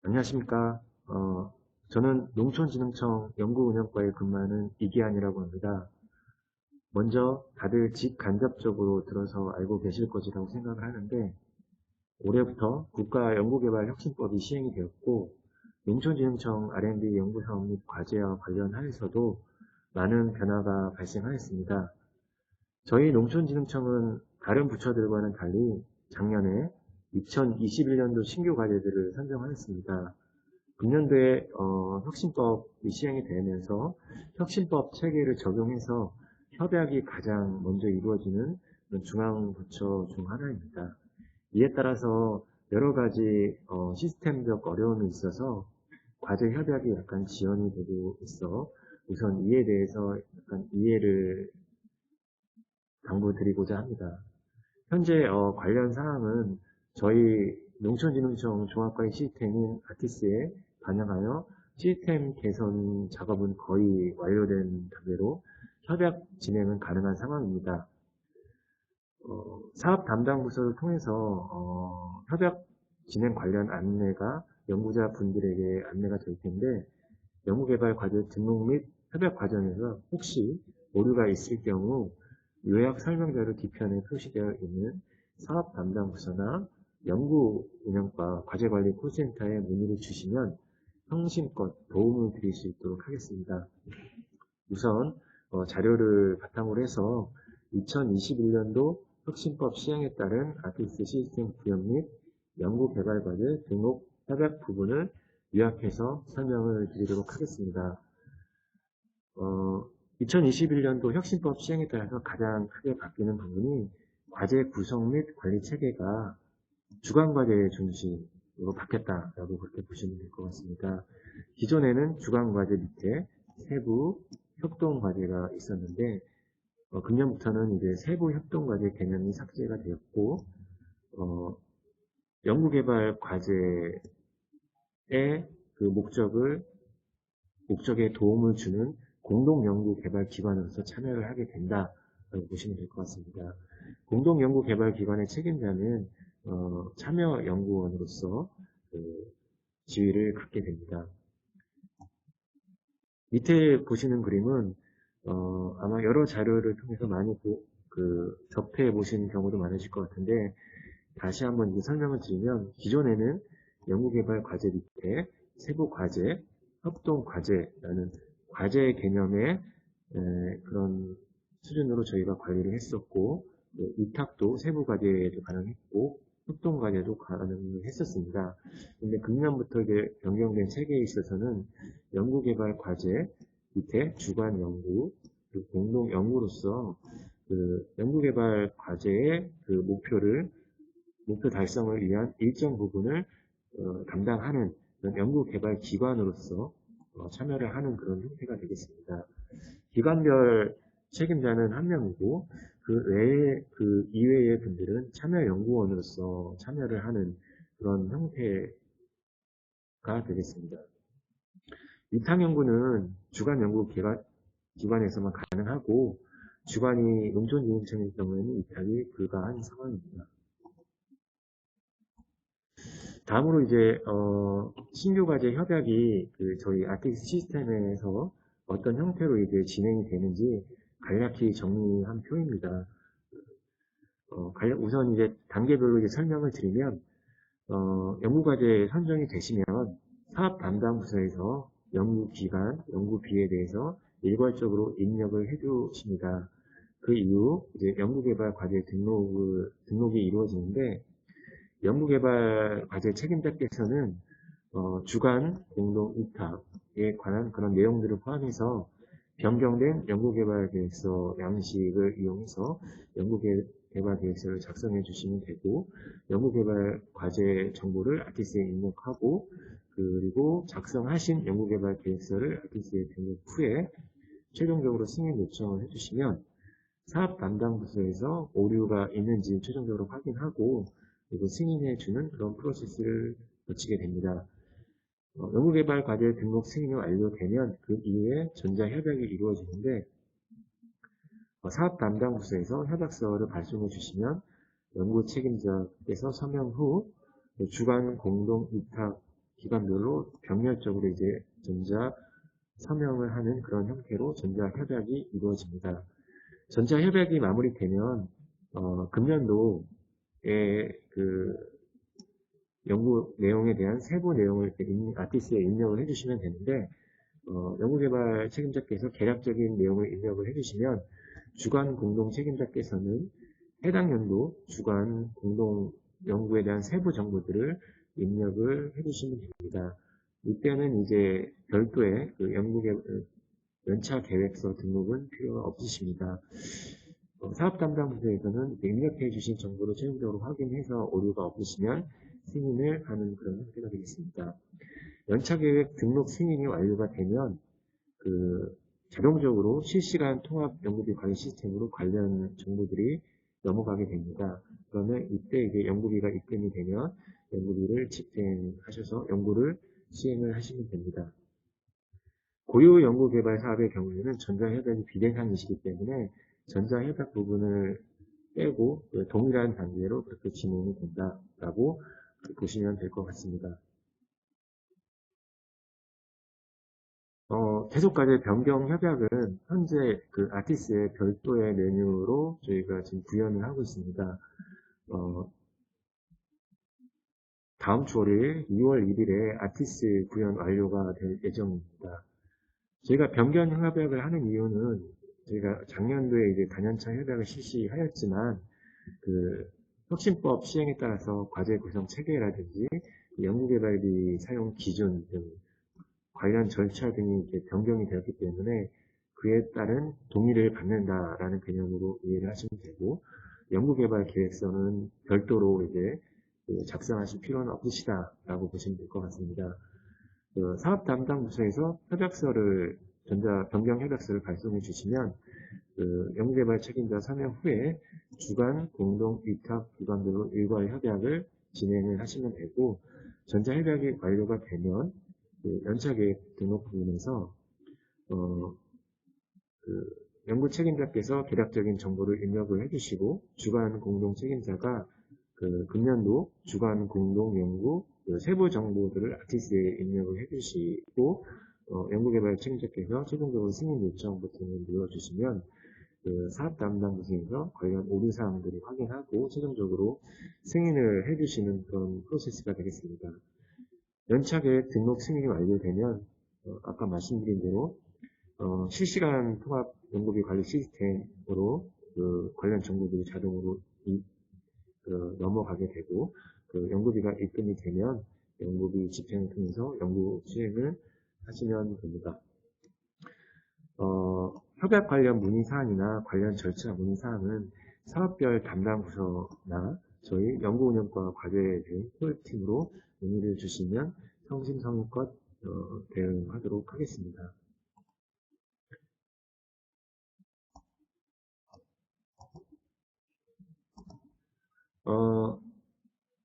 안녕하십니까. 저는 농촌진흥청 연구운영과에 근무하는 이기환이라고 합니다. 먼저 다들 직간접적으로 들어서 알고 계실 것이라고 생각을 하는데, 올해부터 국가연구개발혁신법이 시행이 되었고, 농촌진흥청 R&D 연구사업 및 과제와 관련하여서도 많은 변화가 발생하였습니다. 저희 농촌진흥청은 다른 부처들과는 달리 작년에 2021년도 신규 과제들을 선정하였습니다. 금년도에 혁신법이 시행이 되면서 혁신법 체계를 적용해서 협약이 가장 먼저 이루어지는 중앙부처 중 하나입니다. 이에 따라서 여러 가지 시스템적 어려움이 있어서 과제 협약이 약간 지연이 되고 있어 우선 이에 대해서 약간 이해를 당부드리고자 합니다. 현재 관련 사항은 저희 농촌진흥청 종합과의 시스템인 아티스에 반영하여 시스템 개선 작업은 거의 완료된 단계로 협약 진행은 가능한 상황입니다. 사업 담당 부서를 통해서 협약 진행 관련 안내가 연구자 분들에게 안내가 될 텐데 연구개발 과제 등록 및 협약 과정에서 혹시 오류가 있을 경우 요약 설명자료 뒤편에 표시되어 있는 사업 담당 부서나 연구운영과 과제관리 콜센터에 문의를 주시면 성심껏 도움을 드릴 수 있도록 하겠습니다. 우선 자료를 바탕으로 해서 2021년도 혁신법 시행에 따른 아티스 시스템 구현 및 연구개발과제 등록 협약 부분을 요약해서 설명을 드리도록 하겠습니다. 2021년도 혁신법 시행에 따라서 가장 크게 바뀌는 부분이 과제 구성 및 관리 체계가 주간과제 중심으로 바뀌었다라고 그렇게 보시면 될 것 같습니다. 기존에는 주간과제 밑에 세부 협동과제가 있었는데 금년부터는 이제 세부 협동과제 개념이 삭제가 되었고 연구개발 과제의 그 목적에 도움을 주는 공동연구개발기관으로서 참여를 하게 된다라고 보시면 될 것 같습니다. 공동연구개발기관의 책임자는 참여연구원으로서 그 지위를 갖게 됩니다. 밑에 보시는 그림은 아마 여러 자료를 통해서 많이 접해 보신 경우도 많으실 것 같은데 다시 한번 이제 설명을 드리면 기존에는 연구개발 과제 밑에 세부 과제, 협동 과제라는 과제 개념의 그런 수준으로 저희가 관리를 했었고 위탁도 세부 과제도 가능했고 협동 과제도 가능을 했었습니다. 근데 금년부터 이제 변경된 체계에 있어서는 연구개발 과제 밑에 주관 연구 그리고 공동 연구로서 그 연구개발 과제의 그 목표 달성을 위한 일정 부분을 담당하는 연구개발 기관으로서 참여를 하는 그런 형태가 되겠습니다. 기관별 책임자는 한 명이고 그 이외의 분들은 참여연구원으로서 참여를 하는 그런 형태가 되겠습니다. 위탁연구는 기관에서만 가능하고 주관이 농촌진흥청일 경우에는 위탁이 불가한 상황입니다. 다음으로 이제 신규 과제 협약이 저희 아티스 시스템에서 어떤 형태로 이제 진행이 되는지 간략히 정리한 표입니다. 우선 이제 단계별로 이제 설명을 드리면 연구과제 선정이 되시면 사업 담당 부서에서 연구기간, 연구비에 대해서 일괄적으로 입력을 해주십니다. 그 이후 이제 연구개발 과제 등록이 이루어지는데 연구개발 과제 책임자께서는 주간 공동 위탁에 관한 그런 내용들을 포함해서 변경된 연구개발 계획서 양식을 이용해서 연구개발 계획서를 작성해 주시면 되고 연구개발 과제 정보를 아티스에 입력하고 그리고 작성하신 연구개발 계획서를 아티스에 등록 후에 최종적으로 승인 요청을 해주시면 사업 담당 부서에서 오류가 있는지 최종적으로 확인하고 그리고 승인해주는 그런 프로세스를 거치게 됩니다. 연구개발 과제 등록 승인이 완료되면 그 이후에 전자협약이 이루어지는데 사업 담당 부서에서 협약서를 발송해 주시면 연구 책임자께서 서명 후 주간 공동 위탁 기관별로 병렬적으로 이제 전자 서명을 하는 그런 형태로 전자협약이 이루어집니다. 전자협약이 마무리되면 금년도에 그 연구 내용에 대한 세부 내용을 아티스에 입력을 해주시면 되는데 연구개발 책임자께서 개략적인 내용을 입력을 해주시면 주관 공동 책임자께서는 해당 연도 주관 공동 연구에 대한 세부 정보들을 입력을 해주시면 됩니다. 이때는 이제 별도의 그 연차 계획서 등록은 필요가 없으십니다. 사업 담당 부서에서는 입력해 주신 정보를 최종적으로 확인해서 오류가 없으시면 승인을 하는 그런 형태가 되겠습니다. 연차계획 등록 승인이 완료가 되면 자동적으로 실시간 통합 연구비 관리 시스템으로 관련 정보들이 넘어가게 됩니다. 그러면 이때 이제 연구비가 입금이 되면 연구비를 집행하셔서 연구를 시행을 하시면 됩니다. 고유 연구개발 사업의 경우에는 전자협약이 비대상이시기 때문에 전자협약 부분을 빼고 동일한 단계로 그렇게 진행이 된다라고 보시면 될 것 같습니다. 계속과제 변경 협약은 현재 그 아티스의 별도의 메뉴로 저희가 지금 구현을 하고 있습니다. 다음 주 월요일 2월 1일에 아티스 구현 완료가 될 예정입니다. 저희가 변경 협약을 하는 이유는 저희가 작년도에 이제 단연차 협약을 실시하였지만 그 혁신법 시행에 따라서 과제 구성 체계라든지 연구개발비 사용 기준 등 관련 절차 등이 이제 변경이 되었기 때문에 그에 따른 동의를 받는다라는 개념으로 이해를 하시면 되고 연구개발 계획서는 별도로 이제 작성하실 필요는 없으시다라고 보시면 될 것 같습니다. 사업 담당 부서에서 협약서를 변경 협약서를 발송해 주시면 연구개발 책임자 서명 후에 주관 공동 위탁 기관별로 일괄 협약을 진행을 하시면 되고 전자협약이 완료가 되면 연차계획 등록 부분에서 연구 책임자께서 개략적인 정보를 입력을 해주시고 주관 공동 책임자가 금년도 주관 공동 연구 세부 정보들을 아티스에 입력을 해주시고 연구개발 책임자께서 최종적으로 승인 요청 버튼을 눌러주시면 사업 담당 부서에서 관련 오류사항들을 확인하고 최종적으로 승인을 해주시는 그런 프로세스가 되겠습니다. 연차계획 등록 승인이 완료되면 아까 말씀드린 대로 실시간 통합 연구비 관리 시스템으로 관련 정보들이 자동으로 넘어가게 되고 연구비가 입금이 되면 연구비 집행을 통해서 연구 수행을 하시면 됩니다. 협약 관련 문의사항이나 관련 절차 문의사항은 사업별 담당 부서나 저희 연구운영과 과제 등 콜팀으로 문의를 주시면 성심성의껏 대응하도록 하겠습니다.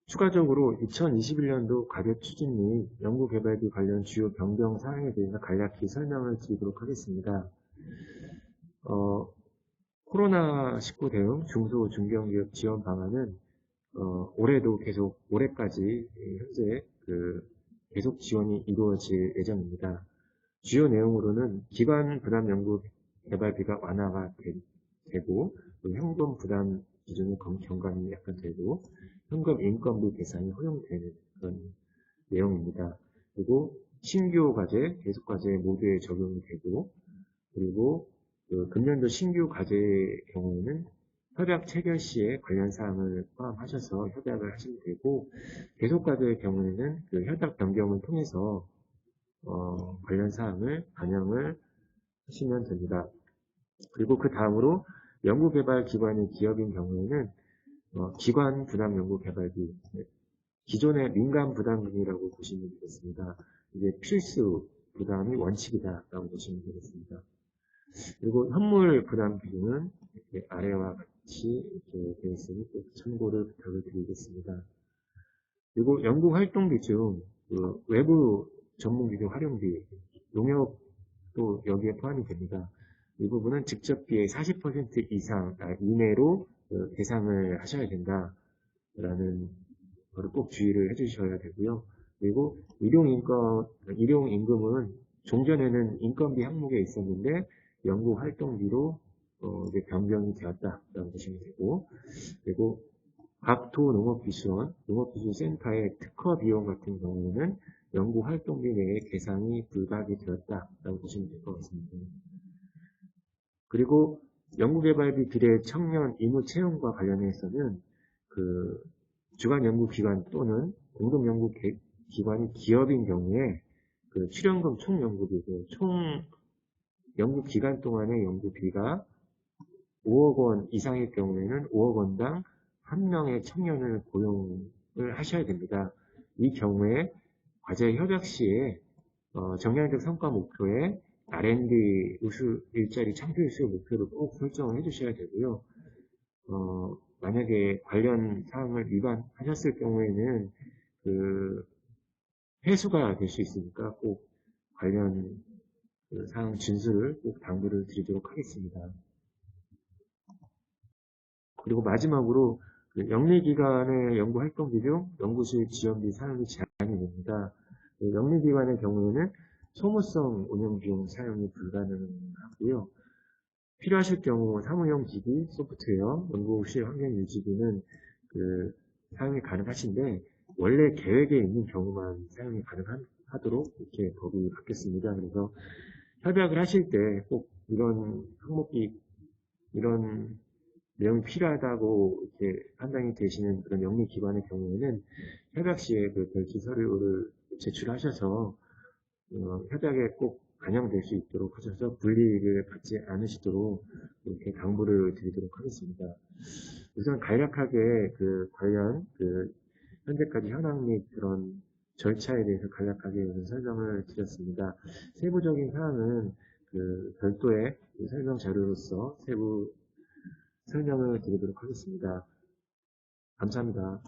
추가적으로 2021년도 과제 추진 및 연구개발비 관련 주요 변경 사항에 대해서 간략히 설명을 드리도록 하겠습니다. 코로나19 대응 중소 중견기업 지원 방안은 올해도 계속 올해까지 현재 계속 지원이 이루어질 예정입니다. 주요 내용으로는 기관 부담 연구 개발비가 완화가 되고 현금 부담 기준의 경감이 약간 되고 현금 인건비 계산이 허용되는 그런 내용입니다. 그리고 신규 과제, 계속 과제 모두에 적용이 되고 그리고 금년도 신규 과제의 경우에는 협약 체결 시에 관련 사항을 포함하셔서 협약을 하시면 되고 계속 과제의 경우에는 협약 변경을 통해서 관련 사항을 반영을 하시면 됩니다. 그리고 그 다음으로 연구개발 기관이 기업인 경우에는 기관 부담 연구개발비 기존의 민간 부담금이라고 보시면 되겠습니다. 이게 필수 부담이 원칙이다라고 보시면 되겠습니다. 그리고 현물 부담 비중은 아래와 같이 이렇게 되어 있으니 꼭 참고를 부탁을 드리겠습니다. 그리고 연구 활동비 중 외부 전문기구 활용비, 용역도 여기에 포함이 됩니다. 이 부분은 직접비의 40% 이상 이내로 계상을 하셔야 된다라는 거를 꼭 주의를 해주셔야 되고요. 그리고 일용임금은 종전에는 인건비 항목에 있었는데 연구 활동비로 이제 변경이 되었다라고 보시면 되고, 그리고 각 도 농업기술원, 농업기술센터의 특허 비용 같은 경우에는 연구 활동비 내에 계상이 불가하게 되었다라고 보시면 될 것 같습니다. 그리고 연구개발비 비례 청년 임무 채용과 관련해서는 그 주간연구기관 또는 공동연구기관이 기업인 경우에 그 출연금 총연구비, 총 연구기간 동안의 연구비가 5억 원 이상일 경우에는 5억 원당 한 명의 청년을 고용을 하셔야 됩니다. 이 경우에 과제 협약 시에 정량적 성과 목표에 R&D 우수 일자리 창출 수요 목표를 꼭 설정을 해주셔야 되고요. 만약에 관련 사항을 위반하셨을 경우에는 그 회수가 될 수 있으니까 꼭 관련 그 사항 진술을 꼭 당부를 드리도록 하겠습니다. 그리고 마지막으로 그 영리기관의 연구활동비 중 연구실 지원비 사용이 제한이 됩니다. 영리기관의 경우에는 소모성 운영비용 사용이 불가능하고요. 필요하실 경우 사무용 기기, 소프트웨어, 연구실 환경 유지비는 그 사용이 가능하신데 원래 계획에 있는 경우만 사용이 가능하도록 이렇게 법이 바뀌었습니다. 그래서 협약을 하실 때 꼭 이런 항목이 이런 내용이 필요하다고 이렇게 판단이 되시는 그런 영리기관의 경우에는 협약 시에 그 별지 서류를 제출하셔서 협약에 꼭 반영될 수 있도록 하셔서 불이익을 받지 않으시도록 이렇게 당부를 드리도록 하겠습니다. 우선 간략하게 그 관련 그 현재까지 현황 및 그런 절차에 대해서 간략하게 우선 설명을 드렸습니다. 세부적인 사항은 그 별도의 설명 자료로서 세부 설명을 드리도록 하겠습니다. 감사합니다.